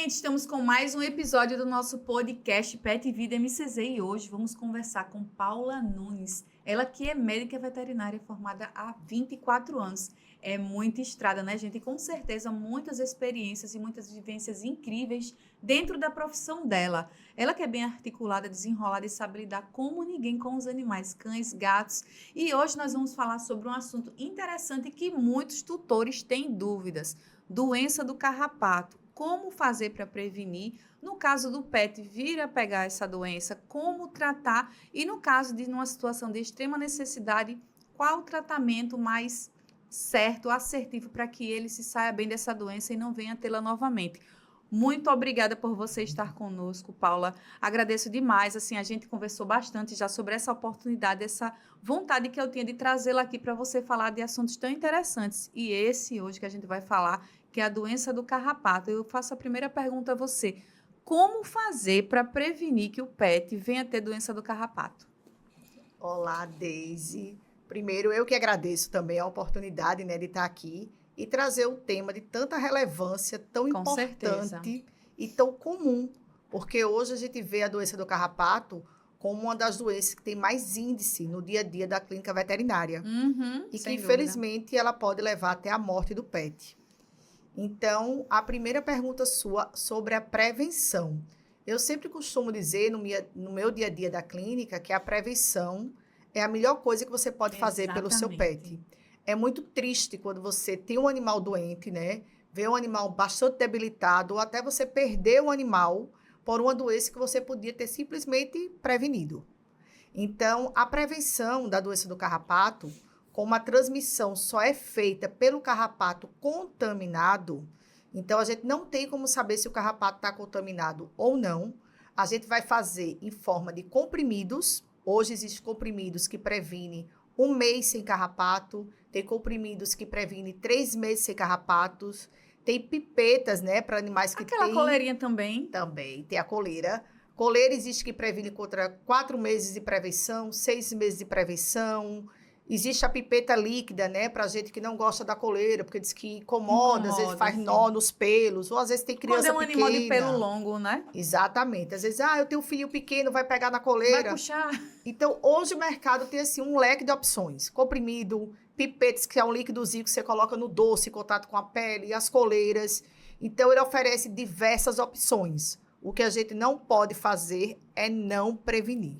gente, estamos com mais um episódio do nosso podcast Pet Vida MCZ e hoje vamos conversar com Paula Nunes. Ela que é médica veterinária formada há 24 anos. É muita estrada, né, gente? E com certeza muitas experiências e muitas vivências incríveis dentro da profissão dela. Ela que é bem articulada, desenrolada e sabe lidar como ninguém com os animais, cães, gatos. E hoje nós vamos falar sobre um assunto interessante que muitos tutores têm dúvidas. Doença do carrapato. Como fazer para prevenir? No caso do pet vir a pegar essa doença, como tratar? E no caso de uma situação de extrema necessidade, qual o tratamento mais certo, assertivo, para que ele se saia bem dessa doença e não venha tê-la novamente? Muito obrigada por você estar conosco, Paula. Agradeço demais. Assim, a gente conversou bastante já sobre essa oportunidade, essa vontade que eu tinha de trazê-la aqui para você falar de assuntos tão interessantes. E esse hoje que a gente vai falar, que é a doença do carrapato. Eu faço a primeira pergunta a você. Como fazer para prevenir que o pet venha ter doença do carrapato? Olá, Deise. Primeiro, eu que agradeço também a oportunidade, né, de estar aqui e trazer o tema de tanta relevância, tão importante e tão comum, porque hoje a gente vê a doença do carrapato como uma das doenças que tem mais índice no dia a dia da clínica veterinária. E que, infelizmente, ela pode levar até a morte do pet. Então, a primeira pergunta sua sobre a prevenção. Eu sempre costumo dizer no meu dia a dia da clínica que a prevenção é a melhor coisa que você pode fazer pelo seu pet. É muito triste quando você tem um animal doente, né? Vê um animal bastante debilitado, ou até você perder o animal por uma doença que você podia ter simplesmente prevenido. Então, a prevenção da doença do carrapato, como a transmissão só é feita pelo carrapato contaminado, então a gente não tem como saber se o carrapato está contaminado ou não. A gente vai fazer em forma de comprimidos. Hoje existem comprimidos que previnem 1 mês sem carrapato, tem comprimidos que previnem 3 meses sem carrapatos, tem pipetas, né, para animais que Aquela coleirinha também? Também, tem a coleira. Coleira existe que previne contra 4 meses de prevenção, 6 meses de prevenção. Existe a pipeta líquida, né, para gente que não gosta da coleira, porque diz que incomoda, às vezes faz nó nos pelos, ou às vezes tem criança pequena. Quando é um animal de pelo longo, né? Exatamente. Às vezes, eu tenho um filho pequeno, vai pegar na coleira. Vai puxar. Então, hoje o mercado tem, assim, um leque de opções. Comprimido, pipetes, que é um líquidozinho que você coloca no dorso em contato com a pele, as coleiras. Então, ele oferece diversas opções. O que a gente não pode fazer é não prevenir.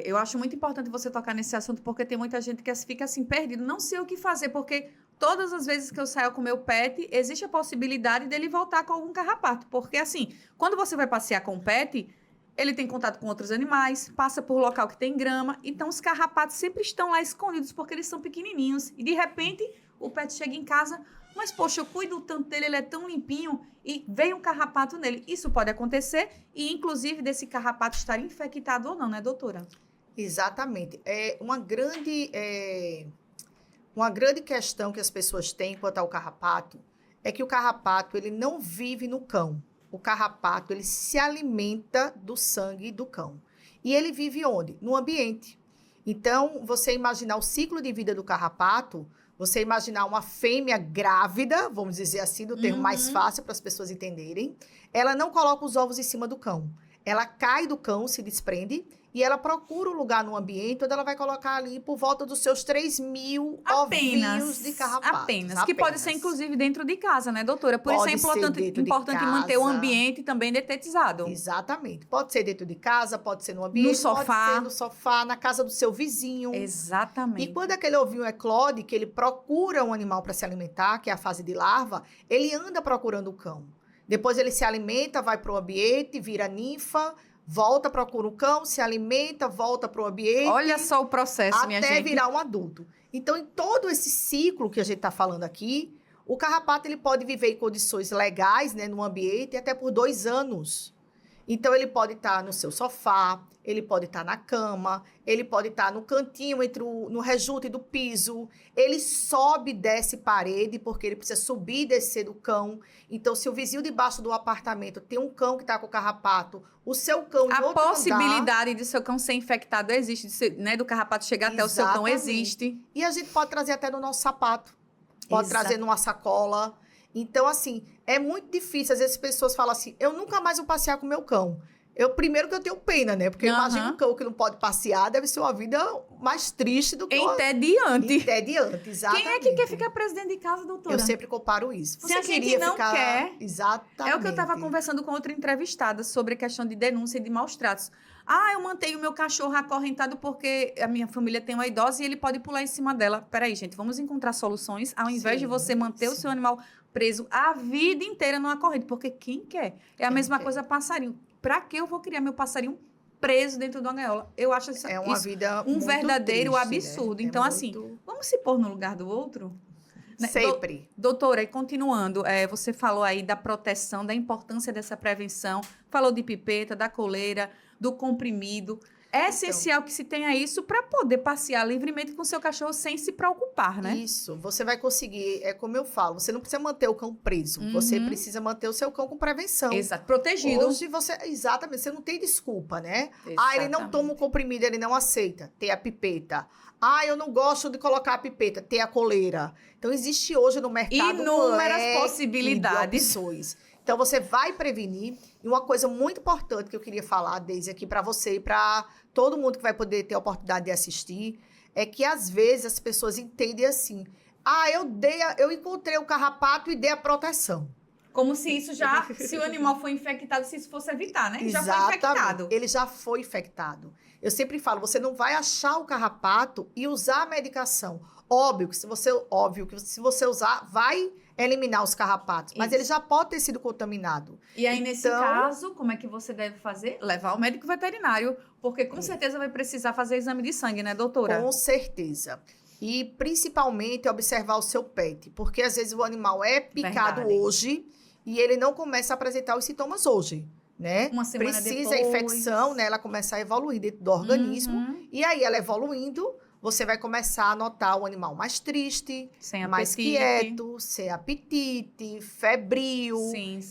Eu acho muito importante você tocar nesse assunto, porque tem muita gente que fica assim, perdido, não sei o que fazer, porque todas as vezes que eu saio com o meu pet, existe a possibilidade dele voltar com algum carrapato, porque assim, quando você vai passear com o pet, ele tem contato com outros animais, passa por local que tem grama, então os carrapatos sempre estão lá escondidos, porque eles são pequenininhos, e de repente o pet chega em casa, mas poxa, eu cuido tanto dele, ele é tão limpinho, e veio um carrapato nele. Isso pode acontecer, e inclusive desse carrapato estar infectado ou não, né, doutora? Exatamente. É uma grande questão que as pessoas têm quanto ao carrapato é que o carrapato, ele não vive no cão. O carrapato, ele se alimenta do sangue do cão. E ele vive onde? No ambiente. Então, você imaginar o ciclo de vida do carrapato, você imaginar uma fêmea grávida, vamos dizer assim, do termo mais fácil para as pessoas entenderem, ela não coloca os ovos em cima do cão. Ela cai do cão, se desprende, e ela procura um lugar no ambiente onde ela vai colocar ali por volta dos seus 3.000 ovinhos de carrapato. Apenas. Que pode ser, inclusive, dentro de casa, né, doutora? Por isso é importante manter o ambiente também detetizado. Exatamente. Pode ser dentro de casa, pode ser no ambiente, no sofá. Pode ser no sofá, na casa do seu vizinho. Exatamente. E quando aquele ovinho eclode, que ele procura um animal para se alimentar, que é a fase de larva, ele anda procurando o cão. Depois ele se alimenta, vai para o ambiente, vira ninfa, volta, procura o cão, se alimenta, volta para o ambiente. Olha só o processo, minha gente. Até virar um adulto. Então, em todo esse ciclo que a gente está falando aqui, o carrapato ele pode viver em condições legais, né, no ambiente, até por 2 anos. Então, ele pode estar no seu sofá, ele pode estar na cama, ele pode estar no cantinho no rejunte do piso. Ele sobe e desce parede, porque ele precisa subir e descer do cão. Então, se o vizinho debaixo do apartamento tem um cão que está com carrapato, o seu cão em outro andar... A possibilidade de seu cão ser infectado existe, né? Do carrapato chegar até o seu cão existe. E a gente pode trazer até no nosso sapato. Pode trazer numa sacola. Então, assim, é muito difícil. Às vezes as pessoas falam assim, eu nunca mais vou passear com o meu cão. Primeiro que eu tenho pena, né? Porque imagina um cão que não pode passear, deve ser uma vida mais triste do que entediante. Entediante, exatamente. Quem é que quer ficar preso dentro de casa, doutora? Eu sempre comparo isso. Se a gente não quer... Exatamente. É o que eu estava conversando com outra entrevistada sobre a questão de denúncia e de maus tratos. Eu mantenho o meu cachorro acorrentado porque a minha família tem uma idosa e ele pode pular em cima dela. Peraí, gente, vamos encontrar soluções ao invés de você manter o seu animal preso a vida inteira numa corrente. Porque quem quer? É a mesma coisa passarinho. Pra que eu vou criar meu passarinho preso dentro de uma gaiola? Eu acho isso vida um verdadeiro triste, absurdo. Né? Então, assim, vamos se pôr no lugar do outro? Sempre. Doutora, e continuando, você falou aí da proteção, da importância dessa prevenção, falou de pipeta, da coleira, do comprimido. É essencial que se tenha isso para poder passear livremente com o seu cachorro sem se preocupar, né? Isso, você vai conseguir, como eu falo, você não precisa manter o cão preso, você precisa manter o seu cão com prevenção. Exato, protegido. Hoje exatamente, você não tem desculpa, né? Exatamente. Ele não toma o comprimido, ele não aceita, tem a pipeta. Eu não gosto de colocar a pipeta, tem a coleira. Então, existe hoje no mercado inúmeras possibilidades. Então, você vai prevenir. E uma coisa muito importante que eu queria falar, Deise, aqui para você e para todo mundo que vai poder ter a oportunidade de assistir, é que, às vezes, as pessoas entendem assim, eu encontrei o carrapato e dei a proteção. Como se isso se o animal foi infectado, se isso fosse evitar, né? Exatamente. Já foi infectado. Ele já foi infectado. Eu sempre falo, você não vai achar o carrapato e usar a medicação. Óbvio que se você usar, vai eliminar os carrapatos. Mas ele já pode ter sido contaminado. E aí, nesse caso, como é que você deve fazer? Levar ao médico veterinário, porque com certeza vai precisar fazer exame de sangue, né, doutora? Com certeza. E, principalmente, observar o seu pet. Porque, às vezes, o animal é picado hoje e ele não começa a apresentar os sintomas hoje, né? Uma semana Precisa depois. a infecção, né? Ela começa a evoluir dentro do organismo. E aí, ela evoluindo, você vai começar a notar o animal mais triste, mais quieto, sem apetite, febril,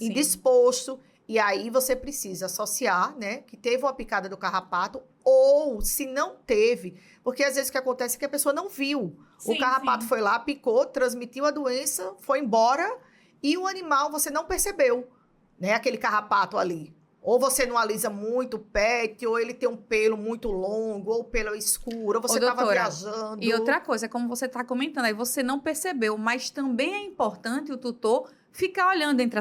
indisposto. E aí, você precisa associar, né? Que teve uma picada do carrapato ou, se não teve, porque às vezes o que acontece é que a pessoa não viu. O carrapato foi lá, picou, transmitiu a doença, foi embora e o animal você não percebeu, né? Aquele carrapato ali. Ou você não alisa muito o pet, ou ele tem um pelo muito longo, ou o pelo é escuro, ou você estava viajando. E outra coisa, como você está comentando, aí você não percebeu, mas também é importante o tutor ficar olhando entre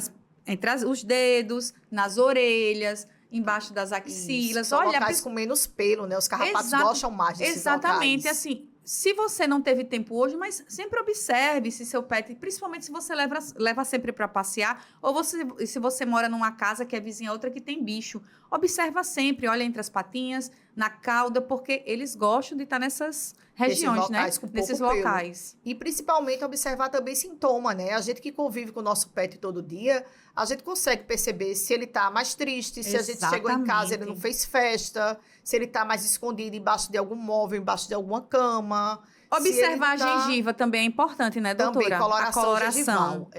os dedos, nas orelhas, embaixo das axilas. São locais com menos pelo, né? Os carrapatos gostam mais desses exatamente, locais. Assim, se você não teve tempo hoje, mas sempre observe se seu pet, principalmente se você leva sempre para passear, ou se você mora numa casa que é vizinha a outra que tem bicho, observa sempre, olha entre as patinhas, na cauda, porque eles gostam de estar nessas regiões, né? Nesses locais. E principalmente observar também sintoma, né? A gente que convive com o nosso pet todo dia, a gente consegue perceber se ele tá mais triste, se a gente chegou em casa e ele não fez festa, se ele tá mais escondido embaixo de algum móvel, embaixo de alguma cama. Observar a gengiva também é importante, né, doutora? Também, coloração gengival.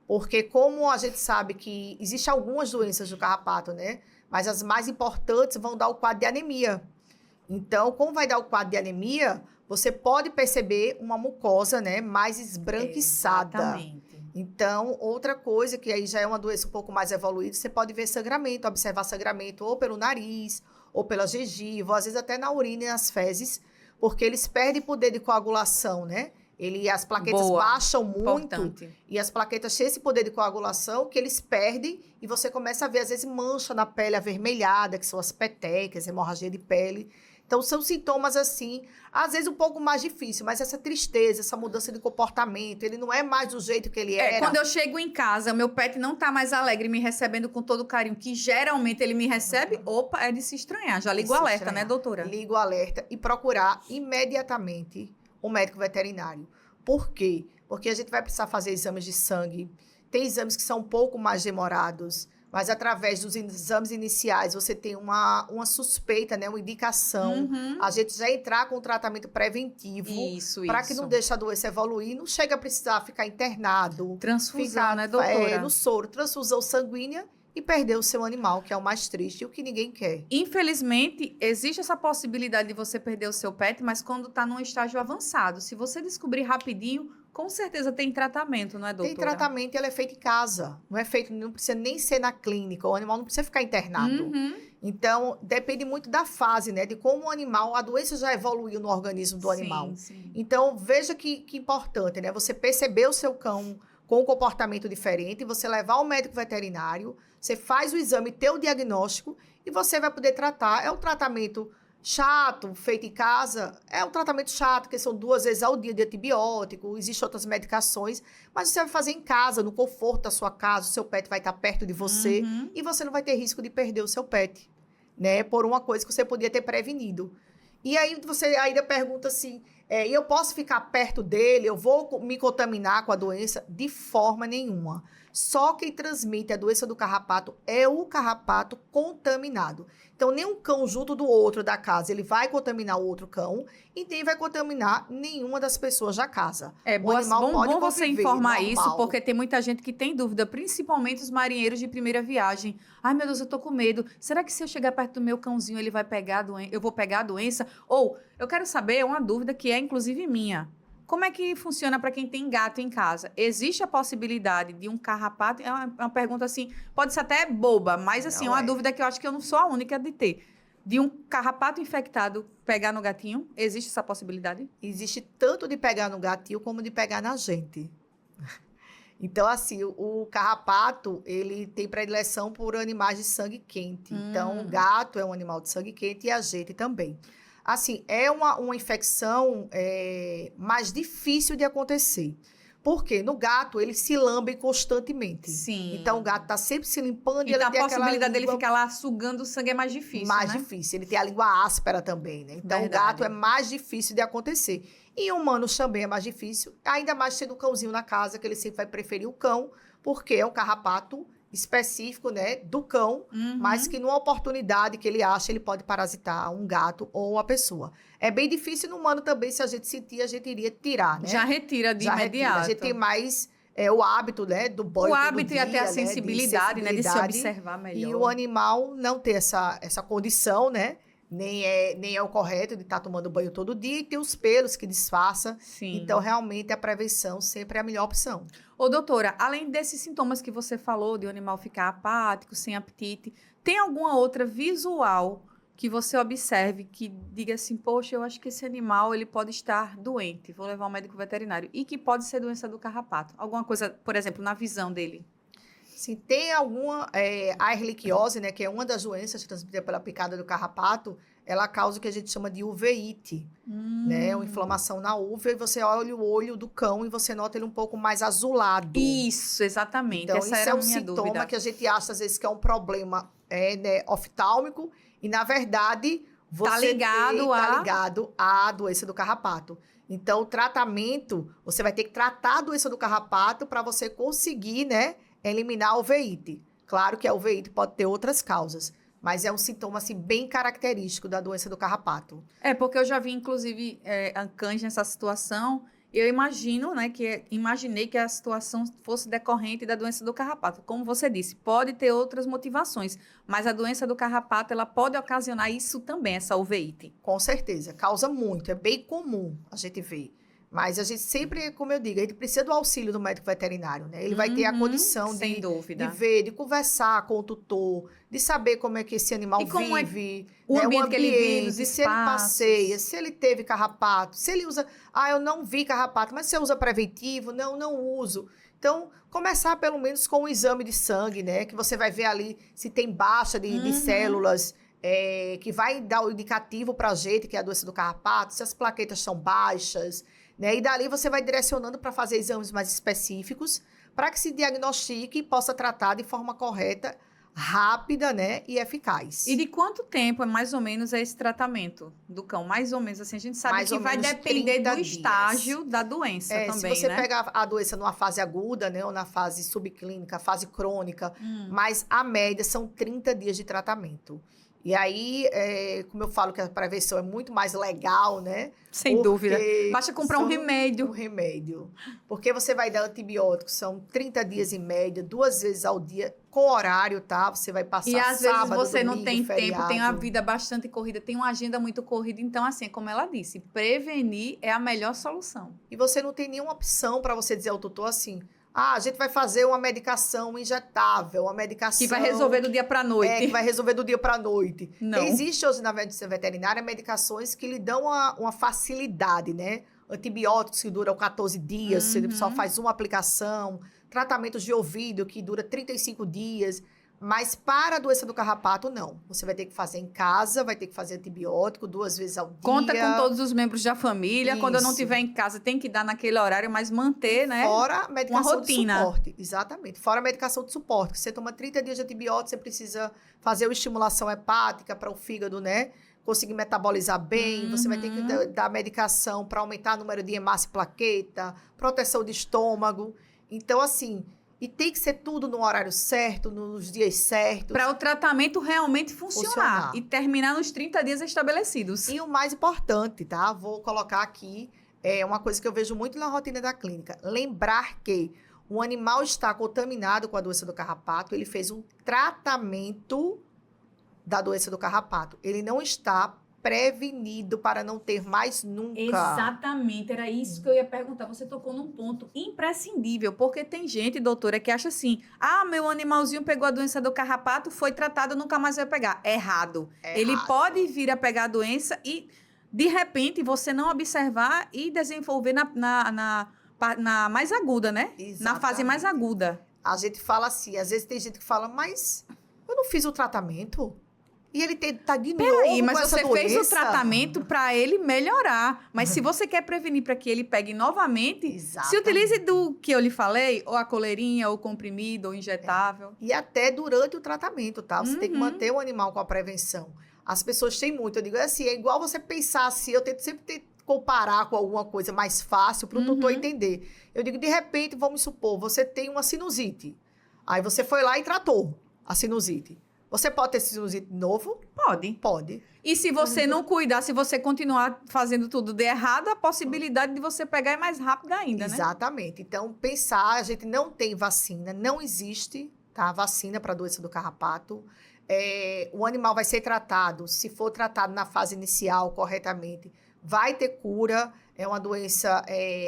Porque como a gente sabe que existem algumas doenças do carrapato, né? Mas as mais importantes vão dar o quadro de anemia. Então, como vai dar o quadro de anemia, você pode perceber uma mucosa, né, mais esbranquiçada. Exatamente. Então, outra coisa que aí já é uma doença um pouco mais evoluída, você pode ver sangramento, observar sangramento ou pelo nariz, ou pela gengiva, ou às vezes até na urina e nas fezes, porque eles perdem poder de coagulação, né? As plaquetas baixam muito, e as plaquetas têm esse poder de coagulação que eles perdem, e você começa a ver, às vezes, mancha na pele avermelhada, que são as petecas, hemorragia de pele. Então, são sintomas, assim, às vezes um pouco mais difícil, mas essa tristeza, essa mudança de comportamento, ele não é mais do jeito que ele era. Quando eu chego em casa, meu pet não tá mais alegre, me recebendo com todo o carinho, que geralmente ele me recebe, opa, é de se estranhar. Já ligo o alerta, né, doutora? Ligo o alerta e procurar imediatamente o médico veterinário. Por quê? Porque a gente vai precisar fazer exames de sangue. Tem exames que são um pouco mais demorados, mas através dos exames iniciais você tem uma suspeita, né, uma indicação. A gente já entrar com um tratamento preventivo para que não deixe a doença evoluir, não chega a precisar ficar internado. Transfusão, né, doutora? No soro, transfusão sanguínea e perder o seu animal, que é o mais triste e o que ninguém quer. Infelizmente, existe essa possibilidade de você perder o seu pet, mas quando está num estágio avançado. Se você descobrir rapidinho, Com certeza tem tratamento, não é, doutora? Tem tratamento e ele é feito em casa. Não precisa nem ser na clínica. O animal não precisa ficar internado. Uhum. Então, depende muito da fase, né? De como o animal, a doença já evoluiu no organismo do animal. Sim. Então, veja que importante, né? Você perceber o seu cão com um comportamento diferente, você levar ao médico veterinário, você faz o exame, ter o diagnóstico e você vai poder tratar. É um tratamento chato, feito em casa, é um tratamento chato, porque são 2 vezes ao dia de antibiótico, existem outras medicações, mas você vai fazer em casa, no conforto da sua casa, o seu pet vai estar perto de você e você não vai ter risco de perder o seu pet, né? Por uma coisa que você podia ter prevenido. E aí você ainda pergunta assim, eu posso ficar perto dele, eu vou me contaminar com a doença? De forma nenhuma. Só quem transmite a doença do carrapato é o carrapato contaminado. Então, nenhum cão junto do outro da casa, ele vai contaminar o outro cão e nem vai contaminar nenhuma das pessoas da casa. Bom você informar isso, porque tem muita gente que tem dúvida, principalmente os marinheiros de primeira viagem. Ai, meu Deus, eu tô com medo. Será que se eu chegar perto do meu cãozinho, ele vai pegar eu vou pegar a doença? Ou, eu quero saber, uma dúvida que é inclusive minha. Como é que funciona para quem tem gato em casa? Existe a possibilidade de um carrapato? É uma pergunta assim, pode ser até boba, mas assim, é uma dúvida que eu acho que eu não sou a única de ter. De um carrapato infectado pegar no gatinho? Existe essa possibilidade? Existe tanto de pegar no gatinho como de pegar na gente. Então, assim, o carrapato, ele tem predileção por animais de sangue quente. Então, o gato é um animal de sangue quente e a gente também. Assim, é uma infecção mais difícil de acontecer. Por quê? No gato, eles se lambem constantemente. Sim. Então, o gato está sempre se limpando e ele então, tem a possibilidade dele língua ficar lá sugando o sangue é mais difícil, mais né? difícil. Ele tem a língua áspera também, né? Então, Verdade. o gato é mais difícil de acontecer. E humanos também é mais difícil. Ainda mais tendo um cãozinho na casa, que ele sempre vai preferir o cão, porque é um carrapato específico, né, do cão, mas que numa oportunidade que ele acha, ele pode parasitar um gato ou uma pessoa. É bem difícil no humano também, se a gente sentir, a gente iria tirar, né? Já retira de imediato. A gente tem mais o hábito, né, do banho o hábito dia, e até a sensibilidade, né, de se observar melhor. E o animal não ter essa condição, né? Nem é o correto de estar tomando banho todo dia e ter os pelos que disfarça. Sim. Então, realmente, a prevenção sempre é a melhor opção. Ô, doutora, além desses sintomas que você falou, de o animal ficar apático, sem apetite, tem alguma outra visual que você observe que diga assim, poxa, eu acho que esse animal ele pode estar doente, vou levar ao médico veterinário, e que pode ser doença do carrapato? Alguma coisa, por exemplo, na visão dele? Sim, tem alguma a erliquiose, né, que é uma das doenças transmitidas pela picada do carrapato, ela causa o que a gente chama de uveíte, né, uma inflamação na uva, e você olha o olho do cão e você nota ele um pouco mais azulado. Isso, exatamente. Então, essa era a minha dúvida. Sintoma que a gente acha, às vezes, que é um problema né, oftálmico, e, na verdade, você tá ligado à doença do carrapato. Então, o tratamento, você vai ter que tratar a doença do carrapato para você conseguir, né, eliminar a uveíte. Claro que a uveíte pode ter outras causas, mas é um sintoma, assim, bem característico da doença do carrapato. Porque eu já vi, inclusive, cães nessa situação. Eu imagino, né, imaginei que a situação fosse decorrente da doença do carrapato. Como você disse, pode ter outras motivações, mas a doença do carrapato, ela pode ocasionar isso também, essa uveíte. Com certeza, causa muito, é bem comum a gente ver. Mas a gente sempre, como eu digo, a gente precisa do auxílio do médico veterinário, né? Ele vai ter a condição sem dúvida, de ver, de conversar com o tutor, de saber como é que esse animal vive, o ambiente que ele vive, se ele passeia, se ele teve carrapato, se ele usa... eu não vi carrapato, mas você usa preventivo? Não uso. Então, começar pelo menos com um exame de sangue, né? Que você vai ver ali se tem baixa de células... que vai dar o indicativo para a gente, que é a doença do carrapato, se as plaquetas são baixas, né? E dali você vai direcionando para fazer exames mais específicos, para que se diagnostique e possa tratar de forma correta, rápida, né? E eficaz. E de quanto tempo, mais ou menos, é esse tratamento do cão? Mais ou menos, assim, a gente sabe mais que vai depender do estágio da doença também, se você né? pegar a doença numa fase aguda, né? Ou na fase subclínica, fase crônica, mas a média são 30 dias de tratamento. E aí, como eu falo que a prevenção é muito mais legal, né? Sem dúvida. Basta comprar um remédio. Um remédio. Porque você vai dar antibióticos, são 30 dias em média, 2 vezes ao dia, com horário, tá? Você vai passar sábado, sábado, e às vezes você domingo, não tem feriado. tempo, tem uma vida bastante corrida, tem uma agenda muito corrida. Então, assim, como ela disse, prevenir é a melhor solução. E você não tem nenhuma opção para você dizer ao tutor assim... a gente vai fazer uma medicação injetável, uma medicação... Que vai resolver do dia para a noite. Que vai resolver do dia para a noite. Não. Existe hoje na medicina veterinária medicações que lhe dão uma facilidade, né? Antibióticos que duram 14 dias, você só faz uma aplicação. Tratamentos de ouvido que dura 35 dias. Mas para a doença do carrapato, não. Você vai ter que fazer em casa, vai ter que fazer antibiótico 2 vezes ao dia. Conta com todos os membros da família. Isso. Quando eu não estiver em casa, tem que dar naquele horário, mas manter, né? Fora a medicação uma rotina. de suporte. Exatamente. Fora a medicação de suporte. Você toma 30 dias de antibiótico, você precisa fazer uma estimulação hepática para o fígado, né? Conseguir metabolizar bem. Você vai ter que dar medicação para aumentar o número de hemácia e plaqueta, proteção de estômago. Então, assim... E tem que ser tudo no horário certo, nos dias certos. Para o tratamento realmente funcionar. E terminar nos 30 dias estabelecidos. E o mais importante, tá? Vou colocar aqui, uma coisa que eu vejo muito na rotina da clínica. Lembrar que o animal está contaminado com a doença do carrapato, ele fez um tratamento da doença do carrapato. Ele não está prevenido para não ter mais nunca. Exatamente, era isso que eu ia perguntar. Você tocou num ponto imprescindível, porque tem gente, doutora, que acha assim, meu animalzinho pegou a doença do carrapato, foi tratado, nunca mais vai pegar. Errado. Ele pode vir a pegar a doença e, de repente, você não observar e desenvolver na mais aguda, né? Exatamente. Na fase mais aguda. A gente fala assim, às vezes tem gente que fala, mas eu não fiz o tratamento. E ele tá de novo mas com essa você doença. fez o tratamento para ele melhorar. Mas se você quer prevenir para que ele pegue novamente, Exatamente. se utilize do que eu lhe falei, ou a coleirinha, ou comprimido, ou injetável. E até durante o tratamento, tá? Você tem que manter o animal com a prevenção. As pessoas têm muito. Eu digo assim, é igual você pensar assim, eu tento sempre comparar com alguma coisa mais fácil para o tutor entender. Eu digo, de repente, vamos supor, você tem uma sinusite. Aí você foi lá e tratou a sinusite. Você pode ter sinusite de novo? Pode. Pode. E se você não cuidar, se você continuar fazendo tudo de errado, a possibilidade de você pegar é mais rápida ainda, né? Exatamente. Então, pensar, a gente não tem vacina, não existe, tá? Vacina para a doença do carrapato. O animal vai ser tratado, se for tratado na fase inicial corretamente, vai ter cura. É uma doença,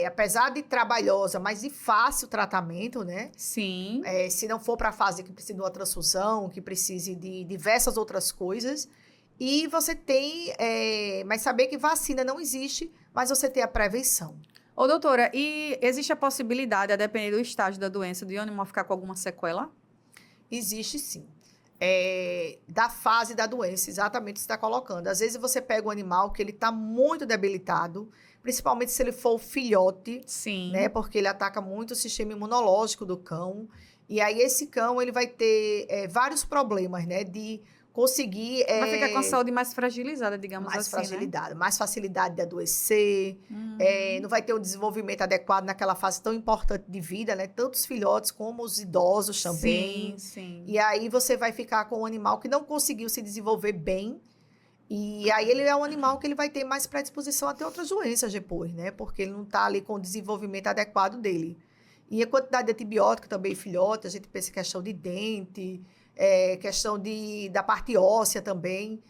apesar de trabalhosa, mas de fácil tratamento, né? Sim. Se não for para a fase que precisa de uma transfusão, que precise de diversas outras coisas. E você tem... mas saber que vacina não existe, mas você tem a prevenção. Ô, doutora, e existe a possibilidade, a depender do estágio da doença, de o animal ficar com alguma sequela? Existe sim. Da fase da doença, exatamente o que você está colocando. Às vezes você pega um animal que ele está muito debilitado, principalmente se ele for o filhote, sim, né? Porque ele ataca muito o sistema imunológico do cão. E aí esse cão, ele vai ter vários problemas, né? De conseguir... vai ficar com a saúde mais fragilizada, digamos mais assim, fragilidade, né? Mais facilidade de adoecer, não vai ter um desenvolvimento adequado naquela fase tão importante de vida, né? Tanto os filhotes como os idosos também. Sim, sim. E aí você vai ficar com um animal que não conseguiu se desenvolver bem. E aí ele é um animal que ele vai ter mais predisposição a ter outras doenças depois, né? Porque ele não está ali com o desenvolvimento adequado dele. E a quantidade de antibiótico também, filhote, a gente pensa em questão de dente, questão da parte óssea também.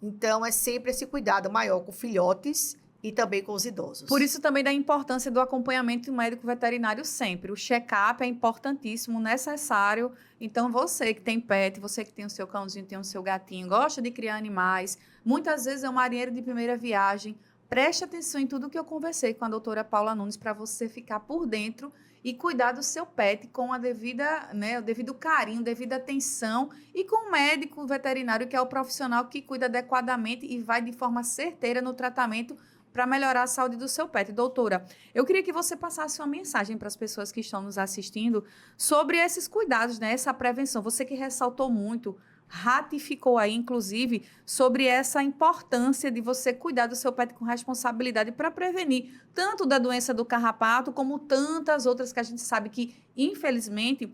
Então, é sempre esse cuidado maior com filhotes e também com os idosos. Por isso também da importância do acompanhamento do médico veterinário sempre. O check-up é importantíssimo, necessário. Então, você que tem pet, você que tem o seu cãozinho, tem o seu gatinho, gosta de criar animais, muitas vezes é um marinheiro de primeira viagem, preste atenção em tudo que eu conversei com a doutora Paula Nunes para você ficar por dentro e cuidar do seu pet com a devida, né, o devido carinho, devida atenção e com o médico veterinário, que é o profissional que cuida adequadamente e vai de forma certeira no tratamento para melhorar a saúde do seu pet. Doutora, eu queria que você passasse uma mensagem para as pessoas que estão nos assistindo sobre esses cuidados, né, essa prevenção. Você que ressaltou muito, ratificou aí, inclusive, sobre essa importância de você cuidar do seu pet com responsabilidade para prevenir tanto da doença do carrapato, como tantas outras que a gente sabe que, infelizmente,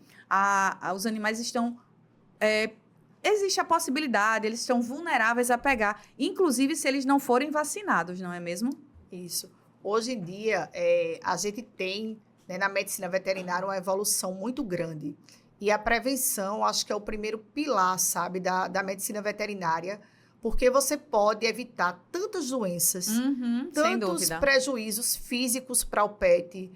os animais estão existe a possibilidade, eles estão vulneráveis a pegar, inclusive se eles não forem vacinados, não é mesmo? Isso. Hoje em dia, a gente tem, né, na medicina veterinária uma evolução muito grande. E a prevenção, acho que é o primeiro pilar, sabe, da medicina veterinária, porque você pode evitar tantas doenças, tantos prejuízos físicos para o pet,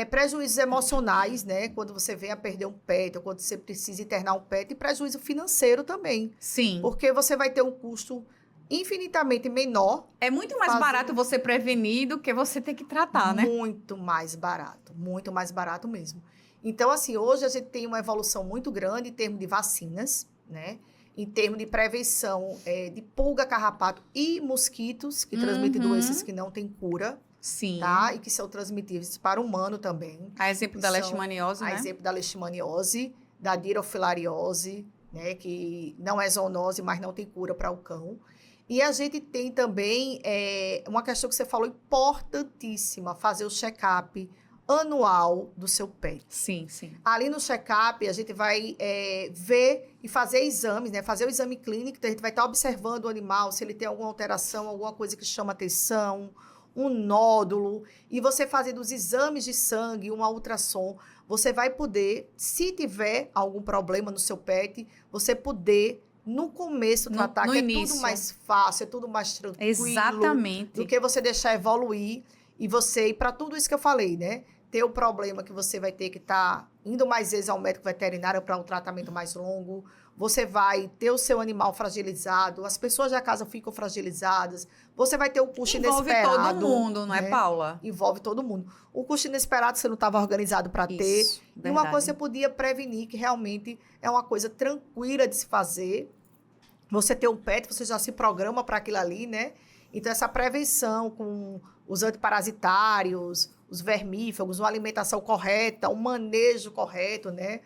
prejuízos emocionais, né? Quando você vem a perder um pet, ou quando você precisa internar um pet, e prejuízo financeiro também. Sim. Porque você vai ter um custo infinitamente menor. É muito mais barato você prevenir do que você ter que tratar, né? Muito mais barato mesmo. Então, assim, hoje a gente tem uma evolução muito grande em termos de vacinas, né? Em termos de prevenção de pulga, carrapato e mosquitos, que transmitem doenças que não têm cura. Sim. Tá? E que são transmitíveis para o humano também. A exemplo da leishmaniose, né? A exemplo da leishmaniose, da dirofilariose, né? Que não é zoonose, mas não tem cura para o cão. E a gente tem também uma questão que você falou importantíssima, fazer o check-up anual do seu pet. Sim, sim. Ali no check-up, a gente vai ver e fazer exames, né? Fazer o exame clínico, então a gente vai estar observando o animal, se ele tem alguma alteração, alguma coisa que chama atenção, um nódulo, e você fazendo os exames de sangue, uma ultrassom, você vai poder, se tiver algum problema no seu pet, você poder, no começo, tratar, que é tudo mais fácil, é tudo mais tranquilo. Exatamente. Do que você deixar evoluir e você ir para tudo isso que eu falei, né? Ter o problema que você vai ter que estar indo mais vezes ao médico veterinário para um tratamento mais longo, você vai ter o seu animal fragilizado, as pessoas da casa ficam fragilizadas, você vai ter o custo inesperado. Envolve todo mundo, não é, Paula? Envolve todo mundo. O custo inesperado você não estava organizado para ter. E uma coisa você podia prevenir, que realmente é uma coisa tranquila de se fazer. Você ter um pet, você já se programa para aquilo ali, né? Então, essa prevenção com os antiparasitários, os vermífugos, uma alimentação correta, um manejo correto, né?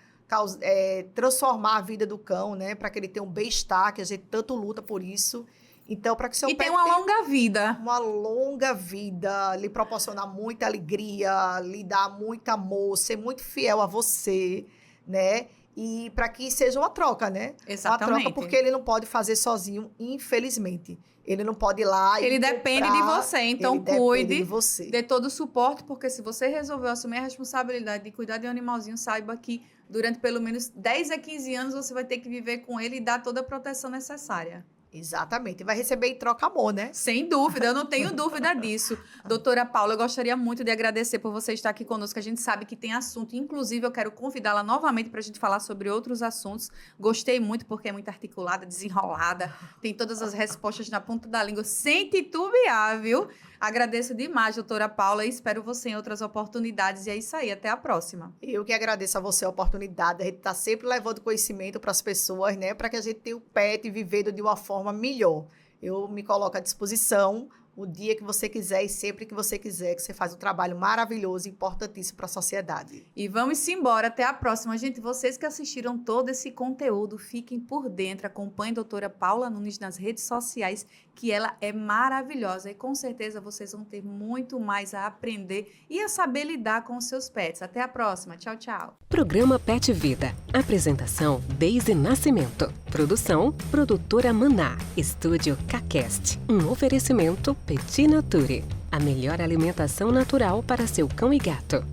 Transformar a vida do cão, né? Para que ele tenha um bem-estar, que a gente tanto luta por isso. Então, para que seu pet tenha uma longa vida. Uma longa vida, lhe proporcionar muita alegria, lhe dar muito amor, ser muito fiel a você, né? E para que seja uma troca, né? Exatamente. Uma troca, porque ele não pode fazer sozinho, infelizmente. Ele não pode ir lá Ele depende de você, então cuide, de você. Dê todo o suporte, porque se você resolveu assumir a responsabilidade de cuidar de um animalzinho, saiba que durante pelo menos 10 a 15 anos você vai ter que viver com ele e dar toda a proteção necessária. Exatamente. E vai receber em troca amor, né? Sem dúvida, eu não tenho dúvida disso. Doutora Paula, eu gostaria muito de agradecer por você estar aqui conosco. A gente sabe que tem assunto, inclusive eu quero convidá-la novamente para a gente falar sobre outros assuntos. Gostei muito porque é muito articulada, desenrolada, tem todas as respostas na ponta da língua, sem titubear, viu? Agradeço demais, doutora Paula, e espero você em outras oportunidades. E é isso aí, até a próxima. Eu que agradeço a você a oportunidade. A gente está sempre levando conhecimento para as pessoas, né? Para que a gente tenha o pet vivendo de uma forma melhor. Eu me coloco à disposição o dia que você quiser e sempre que você quiser, que você faz um trabalho maravilhoso e importantíssimo para a sociedade. E vamos embora, até a próxima. Gente, vocês que assistiram todo esse conteúdo, fiquem por dentro, acompanhem a doutora Paula Nunes nas redes sociais, que ela é maravilhosa e com certeza vocês vão ter muito mais a aprender e a saber lidar com os seus pets. Até a próxima. Tchau, tchau. Programa Pet Vida. Apresentação Deise Nascimento. Produção Produtora Maná. Estúdio Cacast. Um oferecimento Petit Nature. A melhor alimentação natural para seu cão e gato.